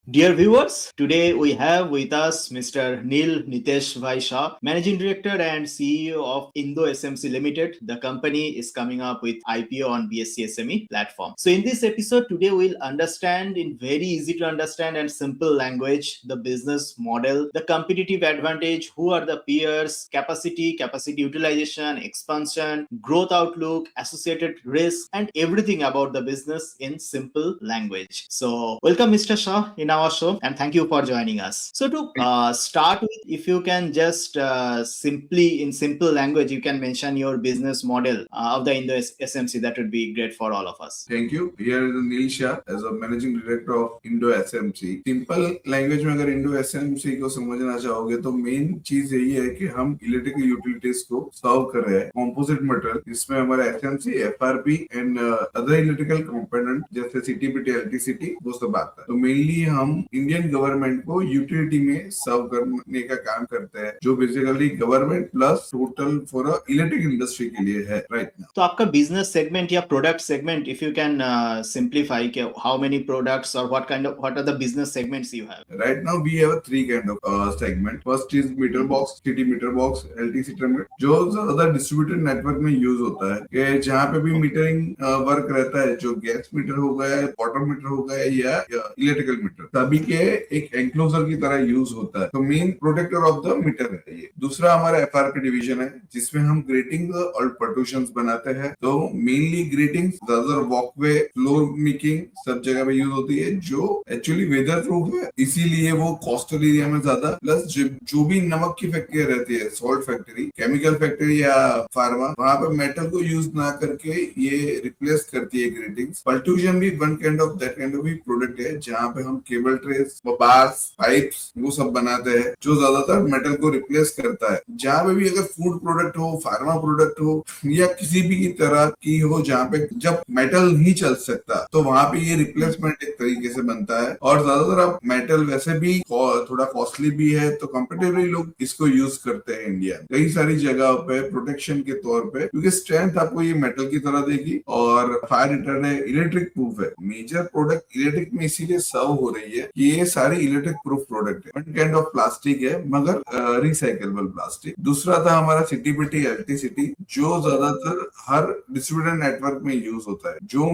Dear viewers, today we have with us Mr. Neil Nitesh Bhai Shah, Managing Director and CEO of Indo SMC Limited. The company is coming up with IPO on BSE SME platform. So in this episode today we'll understand in very easy to understand and simple language the business model, the competitive advantage, who are the peers, capacity utilization, expansion, growth outlook, associated risks and everything about the business in simple language. So welcome Mr. Shah in our show and thank you for joining us. So to start with, if you can just simply in simple language you can mention your business model of the Indo SMC, that would be great for all of us. Thank you. Here is Neil Shah as a managing director of Indo SMC. Simple language में अगर Indo SMC को समझना चाहोगे तो main चीज यही है कि हम इलेक्ट्रिकल यूटिलिटीज को सर्व कर रहे हैं कॉम्पोजिट मटेरियल, जिसमें हमारा SMC, FRP and other electrical component जैसे सीटीपीटी, एलटीसीटी वो सब आता है। तो मेनली हम इंडियन गवर्नमेंट को यूटिलिटी में सर्व करने का काम करते हैं, जो basically government plus total for electric industry के लिए है राइट नाउ। तो आपका बिजनेस सेगमेंट या product segment, if you can simplify, how many products or what are the business segments you have? Right now we have three kind of segment. First is meter box, city meter box, LTC terminal, जो ज्यादा distributed network में use होता है कि जहाँ पे भी metering work रहता है, जो गैस मीटर हो गया, वाटर मीटर हो गया या इलेक्ट्रिकल मीटर, सभी के एक एंक्लोजर की तरह यूज होता है। तो main protector of the meter है ये। दूसरा हमारा एफआरपी डिवीजन है, जिसमें हम ग्रेटिंग और पर्टूशंस बनाते हैं। तो मेनली ग्रेटिंग ज्यादा वॉकवे, फ्लोर मेकिंग सब जगह पे यूज होती है, जो एक्चुअली वेदर प्रूफ है, इसीलिए वो कोस्टल एरिया में ज्यादा। प्लस जो भी नमक की फैक्ट्री रहती है, सॉल्ट फैक्ट्री, केमिकल फैक्ट्री या फार्मा, वहां पे मेटल को यूज ना करके ये रिप्लेस करती है ग्रेटिंग्स। पर्ट्यूजन भी one kind of that kind of product है, जहाँ पे हम केबल ट्रेस, बार्स, पाइप्स वो सब बनाते हैं, जो ज्यादातर मेटल को रिप्लेस करता है। जहाँ पे भी अगर फूड प्रोडक्ट हो, फार्मा प्रोडक्ट हो या किसी भी तरह की हो जहाँ पे जब मेटल नहीं चल सकता, तो वहां पे ये रिप्लेसमेंट एक तरीके से बनता है। और ज्यादातर अब मेटल वैसे भी थोड़ा कॉस्टली भी है, तो कंपेटिटिवली लोग इसको यूज करते हैं इंडिया कई सारी जगहों पे प्रोटेक्शन के तौर पे, क्योंकि स्ट्रेंथ आपको ये मेटल की तरह देगी और फायर रिटर्न है, इलेक्ट्रिक प्रूफ है। मेजर प्रोडक्ट इलेक्ट्रिक में इसीलिए सर्व हो रही है कि ये सारी इलेक्ट्रिक प्रूफ प्रोडक्ट है। वन काइंड ऑफ प्लास्टिक है मगर रिसाइकेबल प्लास्टिक। दूसरा था हमारा सीटीपीटी, एलटीसीटी, जो ज्यादातर हर डिस्ट्रीब्यूटर नेटवर्क में यूज होता है, जो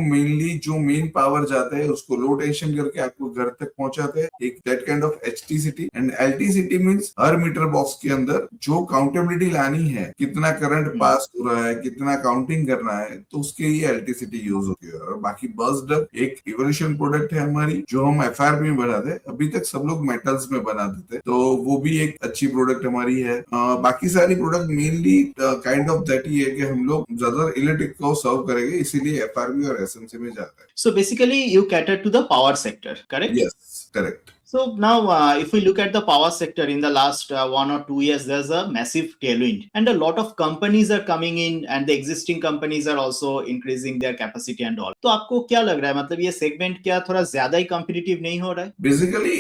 मेन पावर जाता है उसको लो टेंशन करके आपको घर तक पहुंचाते हैं, एक that kind of HTCT. And LTCT means हर मीटर बॉक्स के अंदर जो काउंटेबिलिटी लानी है, कितना करंट पास हो रहा है, कितना काउंटिंग करना है, तो उसके लिए एलटीसीटी यूज होती है। और बाकी बस डक एक इवोल्यूशन प्रोडक्ट है हमारी, जो हम एफआरपी में बनाते हैं। अभी तक सब लोग मेटल्स में बनाते थे, तो वो भी एक अच्छी प्रोडक्ट हमारी है। बाकी सारी product mainly kind of that he है कि हम लोग ज्यादा इलेक्ट्रिक को सर्व करेंगे, इसीलिए एफआरपी और एसएमसी में जाता है। So basically you cater to the power sector, correct? Yes, correct. So now, if we look at the power sector in the last 1 or 2 years, there's a massive tailwind, and a lot of companies are coming in, and the existing companies are also increasing their capacity and all. तो आपको क्या लग रहा है, मतलब ये segment क्या थोड़ा ज्यादा ही कॉम्पिटिटिव नहीं हो रहा है? बेसिकली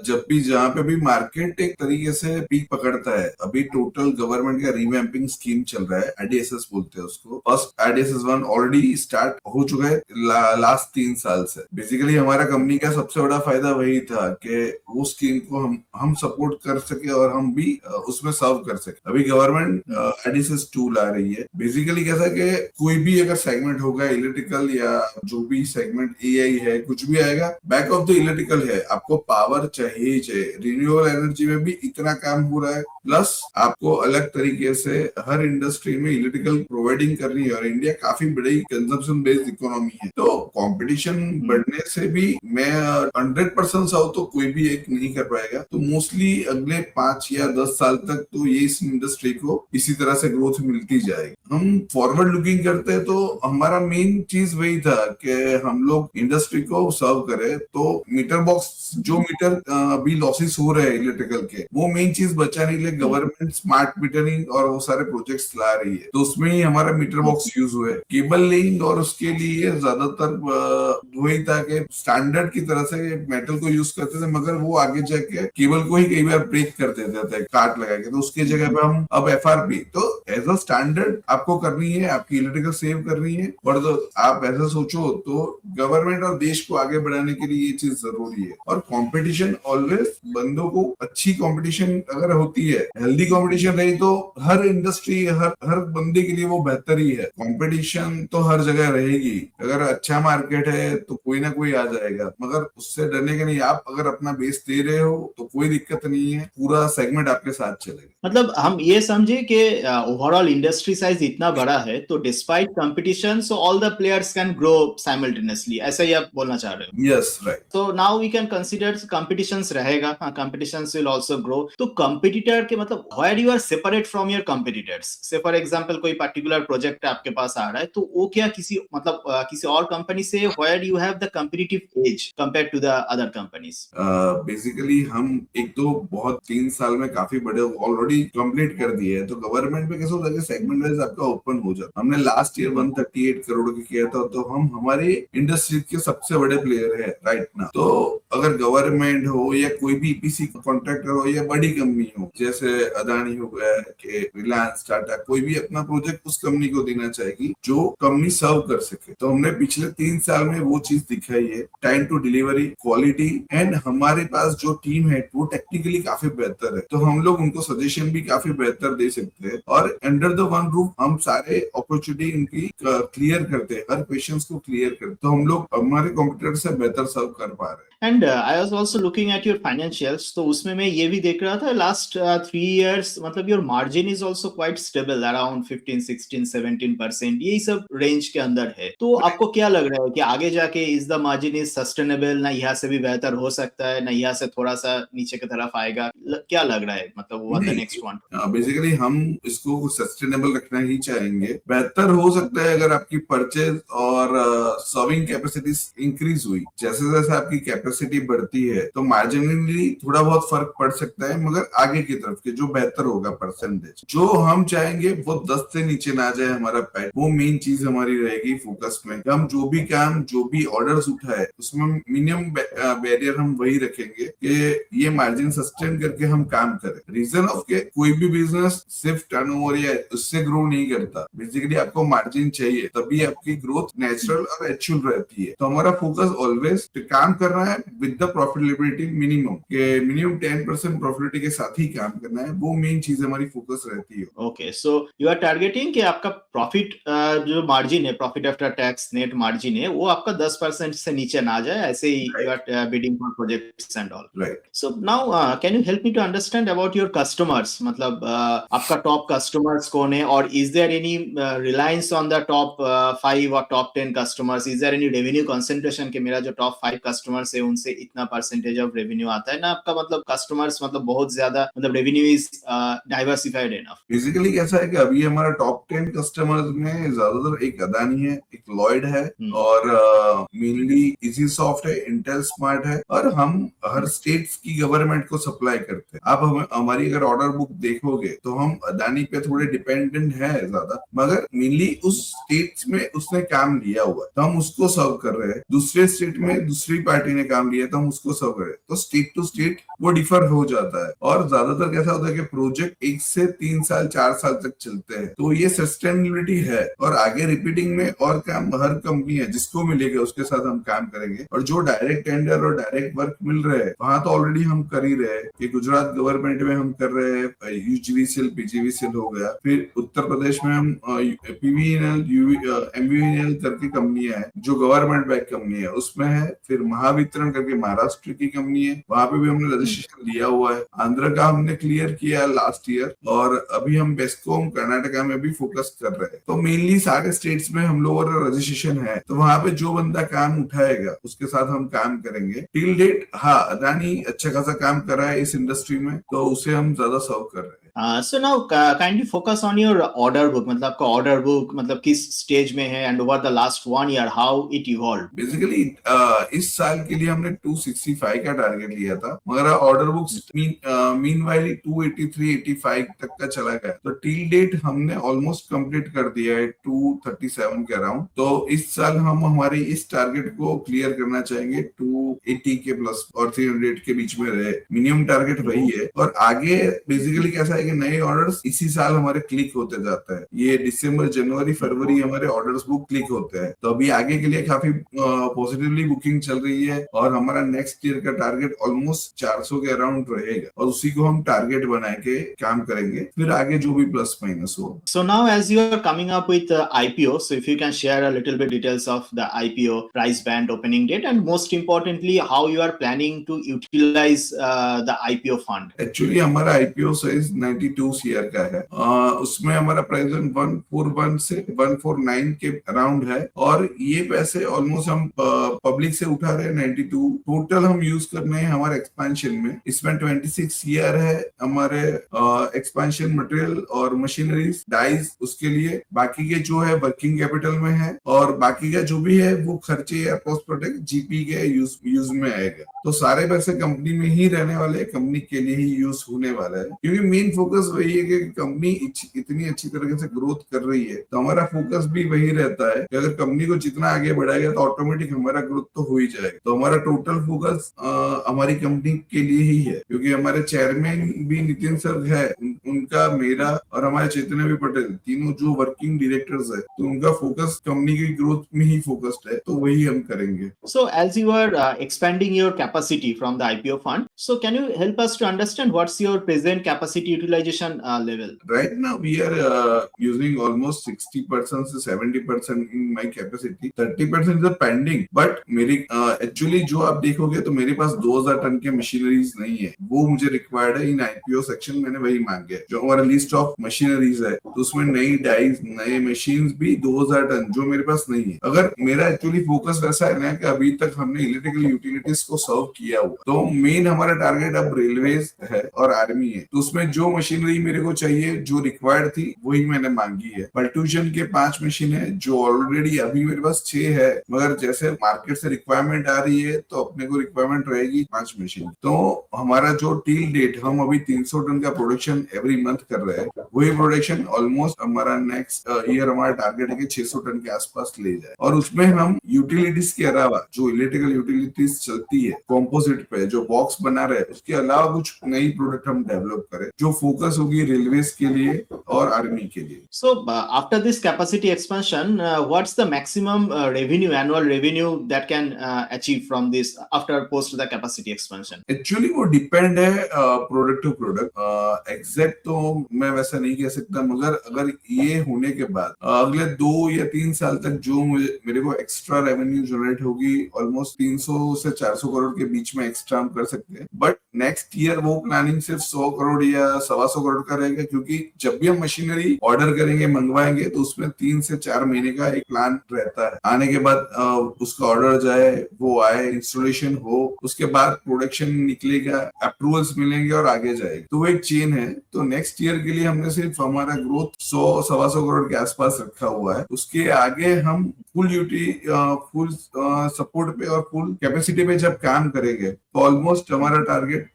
जब भी जहाँ पे भी मार्केट एक तरीके से पीक पकड़ता है, अभी टोटल गवर्नमेंट का रिवैम्पिंग स्कीम चल रहा है, आईडीएसएस बोलते हैं उसको। फर्स्ट आईडीएसएस 1 ऑलरेडी स्टार्ट हो चुका है लास्ट 3 साल से। बेसिकली हमारा कंपनी का सबसे बड़ा फायदा वही था कि वो स्कीम को हम सपोर्ट कर सके और हम भी उसमें सर्व कर सके। अभी गवर्नमेंट आईडीएसएस 2 ला रही है। बेसिकली कैसा कि कोई भी अगर सेगमेंट होगा इलेक्ट्रिकल या जो भी सेगमेंट एआई है, कुछ भी आएगा, बैक ऑफ द इलेक्ट्रिकल है, आपको पावर चाहिए ही चाहिए। रिन्यूएबल एनर्जी में भी इतना काम हो रहा है, प्लस आपको अलग तरीके से हर इंडस्ट्री में इलेक्ट्रिकल प्रोवाइडिंग करनी है, और इंडिया काफी बड़ी कंजम्पशन बेस्ड इकोनॉमी है। तो कंपटीशन बढ़ने से भी मैं 100% साउथ तो कोई भी एक नहीं कर पाएगा। तो मोस्टली अगले 5 या 10 साल तक तो ये इस इंडस्ट्री को इसी तरह से ग्रोथ मिलती जाएगी। हम फॉरवर्ड लुकिंग करते हैं, तो हमारा मेन चीज वही था कि हम लोग इंडस्ट्री को सर्व करें। तो मीटर बॉक्स, जो मीटर अभी लॉसेस हो रहे हैं इलेक्ट्रिकल के, वो मेन चीज बचाने के लिए गवर्नमेंट स्मार्ट मीटरिंग और वो सारे प्रोजेक्ट्स ला रही है। तो उसमें ही हमारा मीटर बॉक्स यूज हुए। केबल लेइंग और उसके लिए ज्यादातर वही था कि स्टैंडर्ड की तरह से मेटल को यूज करते थे, है, मगर वो आगे जाके केबल को ही कई बार ब्रेक कर देते थे काट लगा के, तो उसके जगह पे हम अब FRP तो एज अ स्टैंडर्ड आपको करनी है, आपकी इलेक्ट्रिकल सेव करनी है। और तो आप ऐसा सोचो तो गवर्नमेंट और देश को आगे बढ़ाने के लिए ये चीज जरूरी है। और कंपटीशन ऑलवेज, बंदों को अच्छी कंपटीशन अगर होती है, हेल्दी कंपटीशन रही तो हर इंडस्ट्री, हर बंदे के लिए वो बेहतर ही है। कंपटीशन तो हर जगह रहेगी, अगर अच्छा मार्केट है तो कोई ना कोई आ जाएगा, मगर उससे डरने के नहीं। आप अगर अपना बेस दे रहे हो तो कोई दिक्कत नहीं है, पूरा सेगमेंट आपके साथ चलेगा। मतलब हम ये समझे कि ओवरऑल इंडस्ट्री साइज इतना बड़ा है तो despite competition so all the players can grow simultaneously, ऐसा ही आप बोलना चाह रहे हो? Yes, right. So now we can consider competitions रहेगा, हाँ, competitions will also grow. तो competitor के मतलब where you are separate from your competitors. Say for example कोई particular project आपके पास आ रहा है तो वो क्या किसी मतलब किसी और कंपनी से where you have the competitive edge compared to the other companies. Basically हम एक तो बहुत 3 साल में काफी बड़े ऑलरेडी कंप्लीट कर दिए है, तो गवर्नमेंट में कैसे होता है कि सेगमेंट वाइज आपका ओपन हो जाता है। हमने लास्ट ईयर 138 करोड़ की किया था, तो हम हमारी इंडस्ट्री के सबसे बड़े प्लेयर है राइट ना। तो अगर गवर्नमेंट हो या कोई भी EPC कॉन्ट्रैक्टर हो या बड़ी कंपनी हो, जैसे अदानी हो गया कि रिलायंस, टाटा, कोई भी अपना प्रोजेक्ट उस कंपनी को देना चाहेगी जो कंपनी सर्व कर सके। तो हमने पिछले 3 साल में वो चीज दिखाई है, time to delivery, quality, and हमारे पास जो टीम है वो टेक्निकली काफी बेहतर है, तो हम लोग उनको सजेशन भी काफी बेहतर दे सकते हैं। और अंडर द वन रूफ हम सारे अपॉर्चुनिटी इनकी क्लियर करते हैं, हर क्वेश्चंस को क्लियर करते हैं, तो हम लोग हमारे कॉम्पिटिटर से बेहतर सर्व कर पा रहे हैं। And I was also looking at your financials, तो उसमें मैं ये भी देख रहा था last 3 years मतलब your margin is also quite stable around 15, 16, 17%, यही सब रेंज के अंदर है। तो आपको क्या लग रहा है कि आगे जाके is the margin is sustainable, ना यहाँ से भी बेहतर हो सकता है, ना यहाँ से थोड़ा सा नीचे की तरफ आएगा, क्या लग रहा है मतलब what the next one? Basically हम इसको सस्टेनेबल रखना ही चाहेंगे। बेहतर हो सकता है अगर आपकी परचेज और सर्विंग कैपेसिटी इंक्रीज हुई, जैसे जैसे आपकी कैपेसिटी बढ़ती है तो मार्जिनली थोड़ा बहुत फर्क पड़ सकता है, मगर आगे की तरफ के जो बेहतर होगा परसेंटेज, जो हम चाहेंगे वो 10 से नीचे ना जाए हमारा पैट, वो मेन चीज हमारी रहेगी फोकस में। हम जो भी काम, जो भी ऑर्डर्स उठाए उसमें मिनिमम बैरियर हम वही रखेंगे कि ये मार्जिन सस्टेन करके हम काम करें। रीजन ऑफ के कोई भी बिजनेस सिर्फ टर्नओवर या उससे ग्रो नहीं करता, बेसिकली आपको मार्जिन चाहिए, तभी आपकी ग्रोथ नेचुरल और एक्चुअल रहती है। तो हमारा फोकस ऑलवेज काम करना है विद द प्रॉफिटेबिलिटी मिनिमम, के मिनिमम 10% प्रॉफिटेबिलिटी के साथ ही काम करना है, वो मेन चीज हमारी फोकस रहती है। Okay, so you are targeting कि आपका प्रॉफिट जो मार्जिन है, profit after tax net margin है, वो आपका 10% से नीचे ना जाए, ऐसे ही you are bidding for projects and all, right. So now can you help me to understand about your customers, मतलब आपका टॉप कस्टमर्स कौन है, और is there any reliance on the top 5 और top 10 customers, is there any revenue concentration कि मेरा जो top 5 customers है उनसे इतना परसेंटेज ऑफ रेवेन्यू आता है, ना आपका मतलब कस्टमर्स मतलब बहुत ज्यादा मतलब revenue is diversified enough? Basically कैसा है कि अभी हमारा टॉप 10 कस्टमर्स में ज्यादातर एक अदानी है, एक लॉयड है, और मेनली इजी सॉफ्ट है, इंटेल स्मार्ट है, और हम हर स्टेट्स की गवर्नमेंट को सप्लाई करते हैं। आप हमारी अगर ऑर्डर बुक देखोगे तो हम अदानी पे थोड़े डिपेंडेंट है ज्यादा, मगर मेनली उस स्टेट्स में उसने काम लिया हुआ है तो हम उसको सर्व कर रहे हैं। दूसरे स्टेट में दूसरी पार्टी ने काम लिया तो हम उसको सर्व कर रहे हैं। तो स्टेट टू स्टेट वो डिफर हो जाता है, और ज्यादातर कैसा होता है कि प्रोजेक्ट 1 से 3 साल 4 साल तक चलते हैं, तो ये सस्टेनेबिलिटी है। और आगे रिपीटिंग में और काम हर कंपनी है जिसको मिलेगा उसके साथ हम काम करेंगे। और जो डायरेक्ट टेंडर और डायरेक्ट वर्क मिल रहे हैं वहां तो ऑलरेडी हम कर ही रहे हैं, कि गुजरात गवर्नमेंट में हम कर रहे हैं, UGVCL PGVCL हो गया, फिर उत्तर प्रदेश में हम PVNL MVNL करके कंपनियां है जो गवर्नमेंट बैक कंपनी है उसमें है, फिर महावितरण करके महाराष्ट्र की कंपनी है, वहां पे भी हमने रजिस्ट्रेशन लिया हुआ है। आंध्र का हमने क्लियर किया लास्ट ईयर, और अभी हम बेस्कॉम कर्नाटका में भी फोकस कर रहे हैं। तो मेनली सारे स्टेट्स में हम लोगों का रजिस्ट्रेशन है, तो वहां पे जो बंदा काम उठाएगा उसके साथ हम काम करेंगे। टिल डेट हाँ अदानी अच्छा खासा काम कर रहा है इस इंडस्ट्री में, तो उसे हम ज्यादा सर्व कर रहे हैं। So now kindly focus on your order book, मतलब आपका ऑर्डर बुक मतलब किस स्टेज में है, and over the last 1 year how it evolved? Basically इस साल के लिए हमने 265 का टारगेट लिया था, मगर ऑर्डर बुक मीनवाइल 283-85 तक का चला गया, तो टिल डेट हमने ऑलमोस्ट कंप्लीट कर दिया है 237 के अराउंड। तो इस साल हम हमारे इस टारगेट को क्लियर करना चाहेंगे 280 के प्लस और 300 के बीच में रहे, मिनिमम टारगेट वही है। और आगे बेसिकली कैसा है कि नए ऑर्डर्स इसी साल हमारे क्लिक होते जाता है, ये दिसंबर जनवरी फरवरी हमारे ऑर्डर्स बुक क्लिक होते हैं। तो अभी आगे के लिए काफी पॉजिटिवली बुकिंग चल रही है और हमारा नेक्स्ट ईयर का टारगेट ऑलमोस्ट 400 के अराउंड रहेगा और उसी को हम टारगेट बना के काम करेंगे, फिर आगे जो भी प्लस माइनस हो। So now as you are coming up with IPO, so if you can share a little bit details of the IPO price band, opening date, and most importantly how you are planning to utilize the IPO fund. Actually हमारा IPO size 92 CR का है, उसमें हमारा present 141 से 149 के around है और ये पैसे ऑलमोस्ट हम पब्लिक से उठा रहे हैं 92। टोटल हम यूज करने हैं हमारे एक्सपेंशन में, इसमें 26 सीआर है हमारे एक्सपेंशन मटेरियल और मशीनरीज डाइज उसके लिए, बाकी के जो है वर्किंग कैपिटल में है और बाकी का जो भी है वो खर्चे या पोस्ट प्रोडक्ट जीपी के यूज में आएगा। तो सारे पैसे कंपनी में ही रहने वाले, कंपनी के लिए ही यूज होने वाला है, क्योंकि मेन फोकस वही है कि कंपनी इतनी अच्छी तरीके से ग्रोथ कर रही है तो हमारा फोकस भी वही रहता है कि अगर कंपनी को जितना आगे बढ़ाएगा तो ऑटोमेटिक हमारा ग्रोथ तो हो ही जाएगा। तो हमारा टोटल फोकस हमारी कंपनी के लिए ही है, क्योंकि हमारे चेयरमैन भी नितिन सर है, उनका मेरा और हमारे चैतन्य भी पटेल तीनों जो वर्किंग डायरेक्टर्स है, तो उनका फोकस कंपनी की ग्रोथ में ही फोकस्ड है, तो वही हम करेंगे। So as you are expanding your capacity from the IPO fund, so can you help us to understand what's your present capacity utilization level? Right now we are using almost 60% से 70% in my capacity, 30% is pending, but मेरी actually जो आप देखोगे तो मेरे पास 2000 ton के machineries नहीं है, वो मुझे रिक्वायर्ड है इन आईपीओ सेक्शन, मैंने वही मांगे। जो हमारा लिस्ट ऑफ मशीनरीज है तो उसमें नई डाइज नए मशीन्स भी 2000 टन जो मेरे पास नहीं है। अगर मेरा एक्चुअली फोकस वैसा है ना कि अभी तक हमने इलेक्ट्रिकल यूटिलिटीज को सर्व किया हुआ, तो मेन हमारा टारगेट अब रेलवेज है और आर्मी है, तो उसमें जो मशीनरी मेरे को चाहिए जो रिक्वायर्ड थी वही मैंने मांगी है। पल्ट्यूशन के 5 मशीन है जो ऑलरेडी अभी मेरे पास 6 है, मगर जैसे मार्केट से रिक्वायरमेंट आ रही है तो अपने को रिक्वायरमेंट रहेगी 5 मशीन। तो हमारा जो टिल डेट हम अभी 300 टन का प्रोडक्शन एवरी मंथ कर रहे हैं, वही प्रोडक्शन ऑलमोस्ट हमारा नेक्स्ट ईयर हमारा टारगेट है कि 600 टन के आसपास ले जाए। और उसमें हम यूटिलिटीज के अलावा जो इलेक्ट्रिकल यूटिलिटीज चलती है कॉम्पोजिट पे जो बॉक्स बना रहे हैं, उसके अलावा कुछ नई प्रोडक्ट हम डेवलप करें जो फोकस होगी रेलवेज के लिए और आर्मी के लिए। So after this capacity expansion, what's the maximum revenue, annual revenue that can achieve from this after post the capacity expansion? Actually वो डिपेंड है प्रोडक्ट टू प्रोडक्ट, एग्जैक्ट तो मैं वैसा नहीं कह सकता, मगर अगर ये होने के बाद अगले 2 या 3 साल तक जो मेरे को एक्स्ट्रा रेवेन्यू जनरेट होगी ऑलमोस्ट 300 से 400 करोड़ के बीच में एक्स्ट्रा हम कर सकते हैं। बट नेक्स्ट ईयर वो प्लानिंग सिर्फ 100 करोड़ या 125 करोड़ का रहेगा, क्योंकि जब भी हम मशीनरी ऑर्डर करेंगे मंगवाएंगे तो उसमें 3 से 4 महीने का एक प्लान रहता है। आने के बाद उसका ऑर्डर जाए, वो आए, इंस्टॉलेशन हो, उसके बाद प्रोडक्शन निकलेगा, अप्रूवल्स मिलेंगे और आगे जाएगा, तो वो एक चेन है। तो नेक्स्ट ईयर के लिए हमने सिर्फ हमारा ग्रोथ 100-125 करोड़ के आसपास रखा हुआ है। उसके आगे हम फुल सपोर्ट पे और फुल कैपेसिटी पे जब काम करेंगे तो ऑलमोस्ट हमारा टारगेट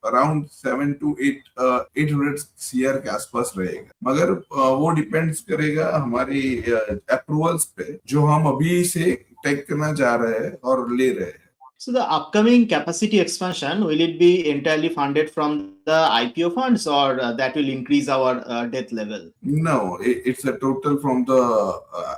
अराउंड 7 to 800 सीआर के आसपास रहेगा, मगर वो डिपेंड्स करेगा हमारी अप्रूवल्स पे जो हम अभी से टेक करना जा रहे हैं और ले रहे हैं। So the upcoming capacity expansion, will it be entirely funded from the IPO funds or that will increase our debt level? No, it's a total from the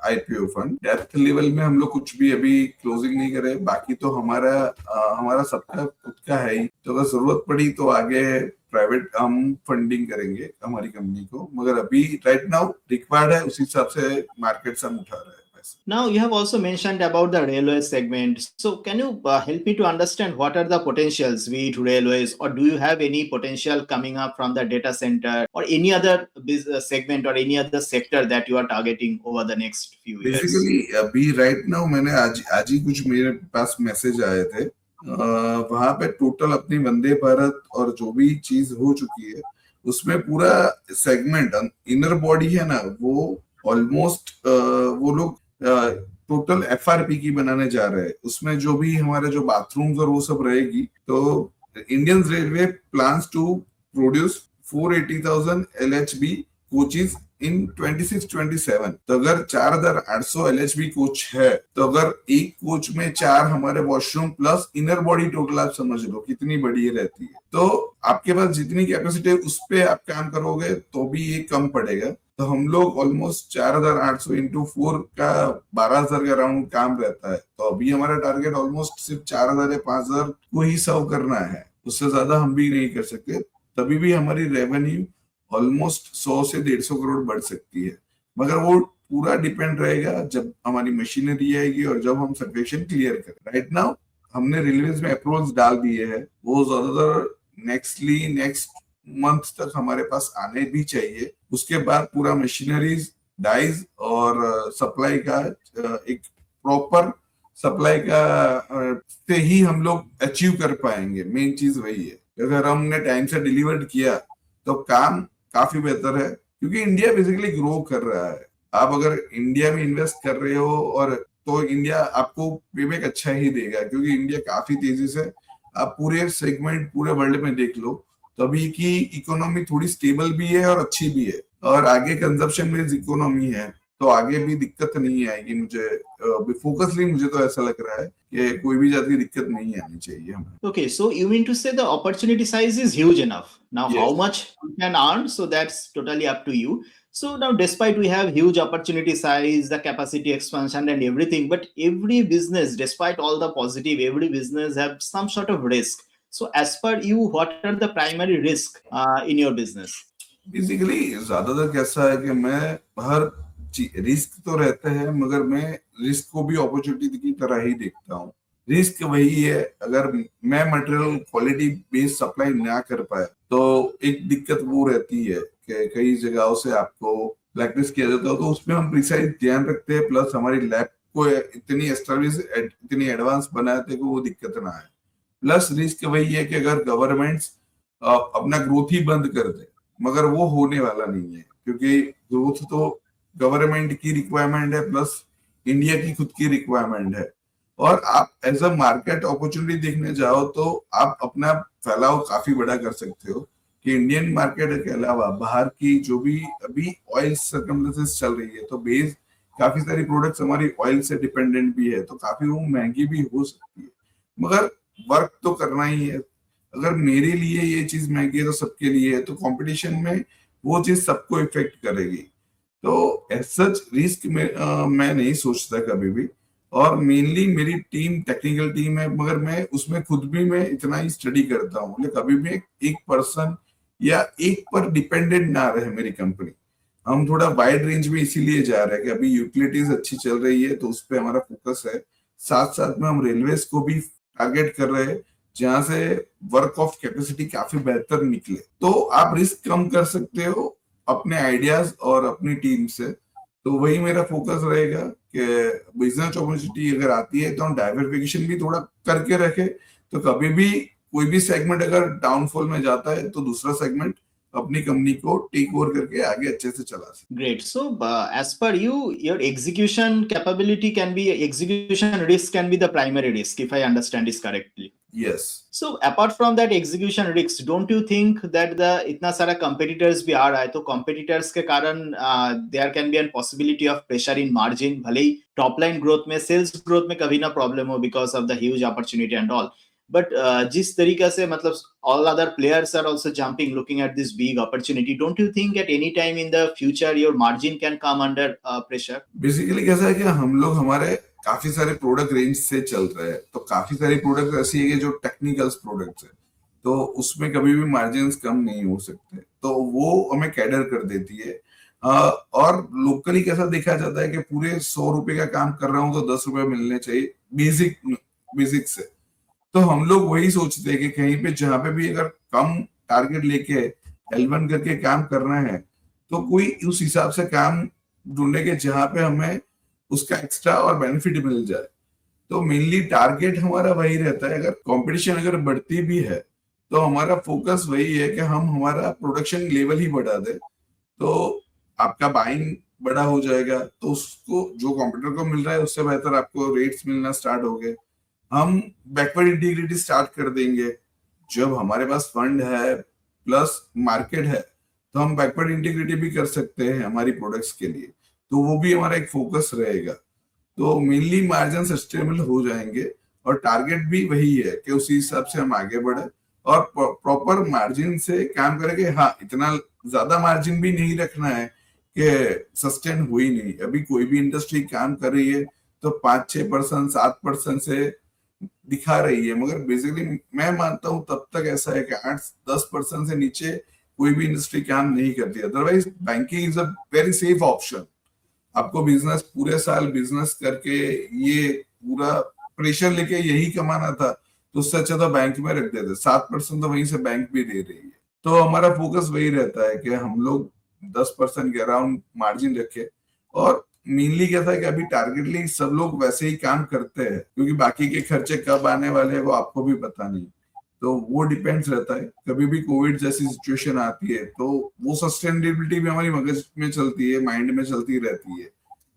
IPO fund. Depth level में हम लोग कुछ भी अभी closing नहीं करे, बाकी तो हमारा सबका खुद का है ही, तो अगर जरूरत पड़ी तो आगे प्राइवेट हम फंडिंग करेंगे हमारी कंपनी को, मगर अभी राइट नाउ रिक्वायर्ड है उस हिसाब से मार्केट से हम उठा रहे हैं। Now you have also mentioned about the railway segment. So can you help me to understand what are the potentials with railways, or do you have any potential coming up from the data center or any other business segment or any other sector that you are targeting over the next few years? Basically अभी right now मैंने आज ही कुछ मेरे पास message आए थे, वहां पे total अपनी वंदे भारत और जो भी चीज हो चुकी है उसमें पूरा सेगमेंट इनर बॉडी है ना, वो ऑलमोस्ट वो लोग टोटल एफआरपी की बनाने जा रहे हैं। उसमें जो भी हमारे जो बाथरूम्स और वो सब रहेगी, तो Indian Railway plans to produce 480,000 LHB coaches in 26-27। तो अगर 4,800 LHB कोच है, तो अगर एक कोच में 4 हमारे washroom plus inner body total आप समझ लो कितनी बड़ी रहती है। तो आपके पास जितनी कैपेसिटी है उस पे आप काम करोगे तो भी ये कम पड़ेगा। तो हम लोग ऑलमोस्ट 4,800 इंटू 4 का 12,000 का राउंड काम रहता है। तो अभी हमारा टारगेट ऑलमोस्ट सिर्फ 4,000 या 5,000 को ही सर्व करना है, उससे ज्यादा हम भी नहीं कर सकते। तभी भी हमारी रेवेन्यू ऑलमोस्ट 100 से 150 करोड़ बढ़ सकती है, मगर वो पूरा डिपेंड रहेगा जब हमारी मशीनरी आएगी और जब हम सर्वेक्षण क्लियर करें। राइट नाउ हमने रेलवेज में अप्रोच डाल दिए हैं, वो ज्यादातर नेक्स्ट मंथ तक हमारे पास आने भी चाहिए। उसके बाद पूरा मशीनरीज, डाइज और सप्लाई का एक प्रॉपर सप्लाई का से ही हम लोग अचीव कर पाएंगे। मेन चीज वही है, अगर हमने टाइम से डिलीवर्ड किया तो काम काफी बेहतर है, क्योंकि इंडिया बेसिकली ग्रो कर रहा है। आप अगर इंडिया में इन्वेस्ट कर रहे हो और तो इंडिया आपको पेबैक अच्छा ही देगा, क्योंकि इंडिया काफी तेजी से, आप पूरे सेगमेंट पूरे वर्ल्ड में देख लो तो अभी की इकोनॉमी थोड़ी स्टेबल भी है और अच्छी भी है, और आगे कंजप्शन बेस्ड इकोनॉमी है, तो आगे भी दिक्कत नहीं आएगी। मुझे फोकसली मुझे तो ऐसा लग रहा है कि कोई भी जाती दिक्कत नहीं आनी चाहिए हमें। Okay, so you mean to say the opportunity size is huge enough. Now, Yes. how much you can earn, so that's totally up to you. So now, despite we have huge opportunity size, the capacity expansion and everything, but every business, despite all the positive, every business have some sort of risk. So as per you, what are the primary risk in your business? Basically ज्यादातर कैसा है कि मैं हर risk तो रहते हैं, मगर मैं रिस्क को भी अपॉर्चुनिटी की तरह ही देखता हूँ। रिस्क वही है, अगर मैं मटेरियल क्वालिटी बेस्ड सप्लाई ना कर पाए तो एक दिक्कत वो रहती है कि कई जगहों से आपको ब्लैकलिस्ट किया जाता है, तो उसमें हम प्रिसाइज ध्यान रखते हैं, प्लस हमारी लैब को इतनी एस्टेब्लिश इतनी एडवांस बनाते हैं कि वो दिक्कत ना आए। प्लस रिस्क वही है कि अगर गवर्नमेंट्स अपना ग्रोथ ही बंद कर दे, मगर वो होने वाला नहीं है, क्योंकि ग्रोथ तो गवर्नमेंट की रिक्वायरमेंट है प्लस इंडिया की खुद की रिक्वायरमेंट है। और आप एज अ मार्केट अपॉर्चुनिटी देखने जाओ तो आप अपना फैलाव काफी बड़ा कर सकते हो कि इंडियन मार्केट के अलावा बाहर की जो भी अभी ऑयल सर्कमस्टेंसेस चल रही है, तो बेस काफी सारी प्रोडक्ट्स हमारी ऑयल से डिपेंडेंट भी है, तो काफी वो महंगी भी हो सकती है, मगर वर्क तो करना ही है। अगर मेरे लिए ये चीज महंगी है तो सबके लिए है, तो कंपटीशन में वो चीज सबको इफेक्ट करेगी। तो एज सच रिस्क में मैं नहीं सोचता कभी भी, और मेनली मेरी टीम टेक्निकल टीम है, मगर मैं उसमें खुद भी मैं इतना ही स्टडी करता हूँ कि कभी भी एक पर्सन या एक पर डिपेंडेंट ना रहे मेरी कंपनी। हम थोड़ा वाइड रेंज में इसीलिए जा रहे हैं कि अभी यूटिलिटीज अच्छी चल रही है तो उस पर हमारा फोकस है। साथ साथ में हम रेलवेज को भी टारगेट कर रहे हैं जहां से वर्क ऑफ कैपेसिटी काफी बेहतर निकले। तो आप रिस्क कम कर सकते हो अपने आइडियाज और अपनी टीम से, तो वही मेरा फोकस रहेगा कि बिजनेस अपॉर्चुनिटी अगर आती है तो हम डाइवर्सिफिकेशन भी थोड़ा करके रखे, तो कभी भी कोई भी सेगमेंट अगर डाउनफॉल में जाता है तो दूसरा सेगमेंट अपनी कंपनी को टेक ओवर करके आगे अच्छे से चला सकते। Great. So, as per you, your execution capability can be, execution risk can be the primary risk, if I understand this correctly. Yes. So, apart from that execution risk, don't you think that the इतना सारा competitors भी आ रहा है, तो competitors के कारण there can be a possibility of pressure in margin, भले ही top line growth में, sales growth में कभी ना problem हो because of the huge opportunity and all. But जिस तरीके से मतलब all other players are also jumping, looking at this big opportunity, don't you think at any time in the future your margin can come under pressure? Basically कैसा है कि हम लोग हमारे काफी सारे प्रोडक्ट रेंज से चल रहे हैं, तो काफी सारी प्रोडक्ट ऐसी है कि जो टेक्निकल्स प्रोडक्ट्स है, तो उसमें कभी भी मार्जिन कम नहीं हो सकते, तो वो हमें कैडर कर देती है। और लोकली कैसा देखा जाता है कि पूरे 100 रुपए का काम कर रहा हूँ तो 10 रुपए मिलने चाहिए बेसिक से। तो हम लोग वही सोचते हैं कि कहीं पे जहां पे भी अगर कम टारगेट लेके L1 करके काम करना है तो कोई उस हिसाब से काम ढूंढेंगे जहां पे हमें उसका एक्स्ट्रा और बेनिफिट मिल जाए। तो मेनली टारगेट हमारा वही रहता है। अगर कंपटीशन अगर बढ़ती भी है तो हमारा फोकस वही है कि हम हमारा प्रोडक्शन लेवल ही बढ़ा दे, तो आपका बाइंग बड़ा हो जाएगा, तो उसको जो कंपटीटर को मिल रहा है उससे बेहतर आपको रेट्स मिलना स्टार्ट हो गए। हम बैकवर्ड इंटीग्रिटी स्टार्ट कर देंगे, जब हमारे पास फंड है प्लस मार्केट है तो हम बैकवर्ड इंटीग्रेटेड भी कर सकते हैं हमारी प्रोडक्ट्स के लिए, तो वो भी हमारा एक फोकस रहेगा। तो मेनली मार्जिन सस्टेनेबल हो जाएंगे और टारगेट भी वही है कि उसी हिसाब से हम आगे बढ़े और प्रॉपर मार्जिन से काम करेंगे। हाँ, इतना ज्यादा मार्जिन भी नहीं रखना है कि सस्टेन हो ही नहीं। अभी कोई भी इंडस्ट्री काम कर रही है तो 5-6%, 7% से दिखा रही है, मगर बेसिकली मैं मानता हूं तब तक ऐसा है कि 8-10% से नीचे कोई भी इंडस्ट्री काम नहीं करती। Otherwise banking is a very safe option. आपको बिजनेस पूरे साल बिजनेस करके ये पूरा प्रेशर लेके यही कमाना था तो उससे अच्छा तो बैंक में रख देते। 7% तो वहीं से बैंक भी दे रही है। तो हमारा फोकस वही रहता है कि हम लोग 10% के अराउंड मार्जिन रखे। और मेनली क्या था कि अभी टारगेटली सब लोग वैसे ही काम करते हैं क्योंकि बाकी के खर्चे कब आने वाले हैं वो आपको भी पता नहीं, तो वो डिपेंड्स रहता है। कभी भी कोविड जैसी सिचुएशन आती है तो वो सस्टेनेबिलिटी भी हमारी मगज में चलती है, माइंड में चलती रहती है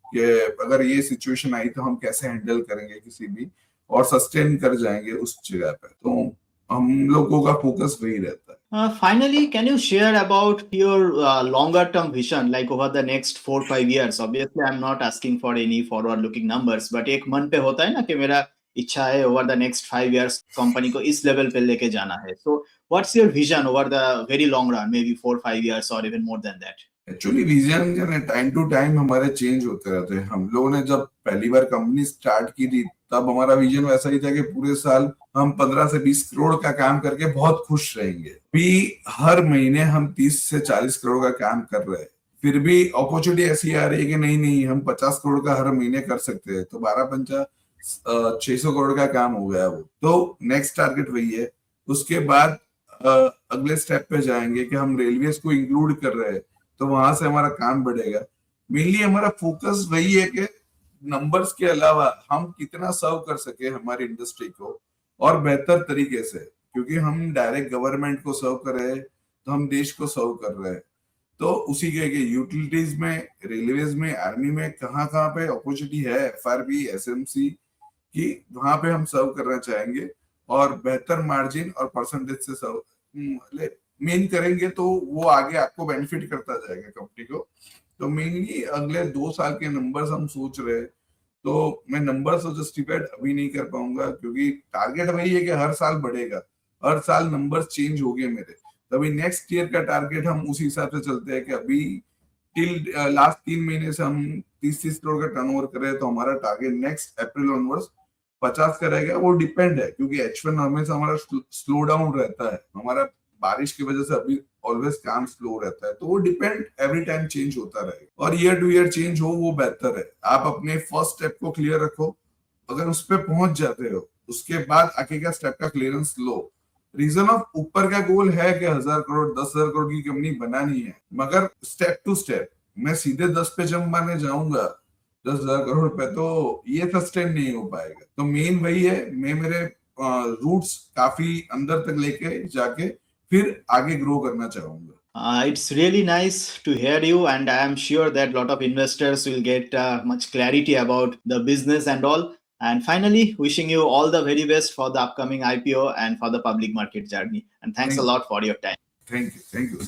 कि अगर ये सिचुएशन आई तो हम कैसे हैंडल करेंगे किसी भी और सस्टेन कर जाएंगे उस जगह पे। तो हम लोगों का फोकस वही रहता है। Finally, can you share about your longer term vision, like over the next 4-5 years? Obviously, I'm not asking for any forward looking numbers, but एक मन पे होता है ना कि मेरा इच्छा है over the next 5 years company को इस लेवल पे लेके जाना है. So, what's your vision over the very long run, maybe 4-5 years or even more than that? Actually vision जो है टाइम टू टाइम हमारे चेंज होते रहते हैं। हम लोगों ने जब पहली बार कंपनी स्टार्ट की थी तब हमारा विजन वैसा ही था कि पूरे साल हम 15 से 20 करोड़ का काम करके बहुत खुश रहेंगे। भी हर महीने हम 30 से 40 करोड़ का काम कर रहे हैं, फिर भी अपॉर्चुनिटी ऐसी आ रही है कि नहीं हम 50 करोड़ का हर महीने कर सकते हैं। तो 12-5 600 करोड़ का काम हो गया वो। तो नेक्स्ट टारगेट वही है। उसके बाद अगले स्टेप पे जाएंगे कि हम रेलवेज को इंक्लूड कर रहे हैं तो वहां से हमारा काम बढ़ेगा। मेनली हमारा फोकस वही है कि नंबर्स के अलावा हम कितना सर्व कर सके हमारी इंडस्ट्री को और बेहतर तरीके से, क्योंकि हम डायरेक्ट गवर्नमेंट को सर्व कर रहे हैं तो हम देश को सर्व कर रहे हैं। तो उसी के यूटिलिटीज में, रेलवेज में, आर्मी में कहाँ पे अपॉर्चुनिटी है, एफआरबी, एसएमसी की, वहां पे हम सर्व करना चाहेंगे और बेहतर मार्जिन और परसेंटेज से सर्व मेन करेंगे तो वो आगे आपको बेनिफिट करता जाएगा कंपनी को। तो मेनली अगले 2 साल के नंबर्स हम सोच रहे हैं। तो मैं नंबर्स जस्टिफाइड अभी नहीं कर पाऊंगा क्योंकि टारगेट वही है कि हर साल बढ़ेगा, हर साल नंबर्स चेंज हो गए मेरे। तभी नेक्स्ट ईयर का टारगेट हम उसी हिसाब से चलते हैं कि अभी टिल लास्ट 3 महीने से हम 30-30 करोड़ का टर्नओवर कर रहे हैं तो हमारा टारगेट नेक्स्ट अप्रैल ऑनवर्ड्स 50 का रहेगा। वो डिपेंड है क्योंकि H1 हमेशा हमारा स्लो डाउन रहता है, हमारा बारिश की वजह से अभी ऑलवेज काम स्लो रहता है। तो वो डिपेंड एवरी टाइम चेंज होता रहेगा और ईयर टू ईयर चेंज हो वो बेहतर है। आप अपने फर्स्ट स्टेप को क्लियर रखो, अगर उस पर पहुंच जाते हो उसके बाद आगे का स्टेप का क्लियरेंस लो। रीजन ऑफ ऊपर का गोल है कि 1000 करोड़ 10,000 करोड़ की कंपनी बनानी है, मगर स्टेप टू स्टेप मैं सीधे 10 पे जंप मारने जाऊंगा 10,000 करोड़ पे तो ये सस्टेन नहीं हो पाएगा। तो मेन वही है, मैं मेरे रूट्स काफी अंदर तक लेके जाके फिर आगे ग्रो करना चाहूंगा। It's really nice to hear you, and I am sure that a lot of investors will get much clarity about the business and all. And finally, wishing you all the very best for the upcoming IPO and for the public market journey. And thanks a lot for your time. Thank you.